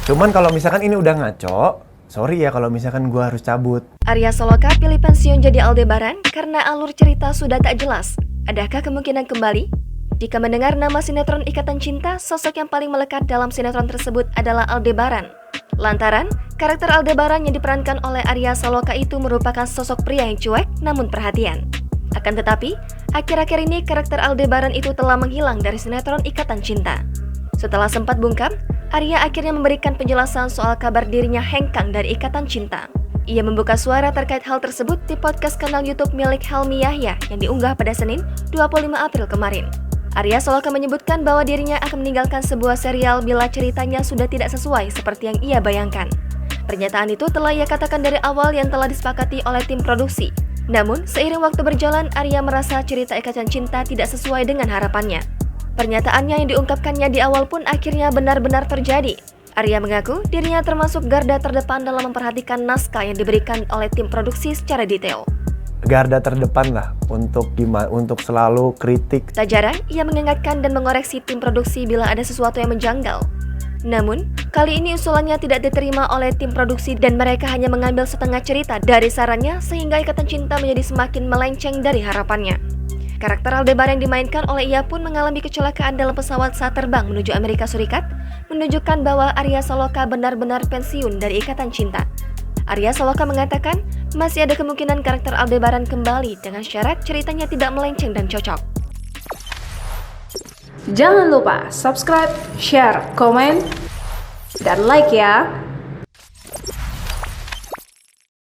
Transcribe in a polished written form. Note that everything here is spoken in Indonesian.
Cuman kalau misalkan ini udah ngaco, sorry ya kalau misalkan gue harus cabut. Arya Saloka pilih pensiun jadi Aldebaran karena alur cerita sudah tak jelas. Adakah kemungkinan kembali? Jika mendengar nama sinetron Ikatan Cinta, sosok yang paling melekat dalam sinetron tersebut adalah Aldebaran. Lantaran, karakter Aldebaran yang diperankan oleh Arya Saloka itu merupakan sosok pria yang cuek namun perhatian. Akan tetapi, akhir-akhir ini karakter Aldebaran itu telah menghilang dari sinetron Ikatan Cinta. Setelah sempat bungkam, Arya akhirnya memberikan penjelasan soal kabar dirinya hengkang dari Ikatan Cinta. Ia membuka suara terkait hal tersebut di podcast kanal YouTube milik Helmi Yahya yang diunggah pada Senin, 25 April kemarin. Arya Saloka menyebutkan bahwa dirinya akan meninggalkan sebuah serial bila ceritanya sudah tidak sesuai seperti yang ia bayangkan. Pernyataan itu telah ia katakan dari awal yang telah disepakati oleh tim produksi. Namun, seiring waktu berjalan, Arya merasa cerita Ikatan Cinta tidak sesuai dengan harapannya. Pernyataannya yang diungkapkannya di awal pun akhirnya benar-benar terjadi. Arya mengaku dirinya termasuk garda terdepan dalam memperhatikan naskah yang diberikan oleh tim produksi secara detail. Garda terdepan lah untuk selalu kritik. Tak jarang, ia mengingatkan dan mengoreksi tim produksi bila ada sesuatu yang menjanggal. Namun, kali ini usulannya tidak diterima oleh tim produksi dan mereka hanya mengambil setengah cerita dari sarannya sehingga Ikatan Cinta menjadi semakin melenceng dari harapannya. Karakter Aldebaran yang dimainkan oleh ia pun mengalami kecelakaan dalam pesawat saat terbang menuju Amerika Serikat, menunjukkan bahwa Arya Saloka benar-benar pensiun dari Ikatan Cinta. Arya Saloka mengatakan masih ada kemungkinan karakter Aldebaran kembali dengan syarat ceritanya tidak melenceng dan cocok. Jangan lupa subscribe, share, komen, dan like ya!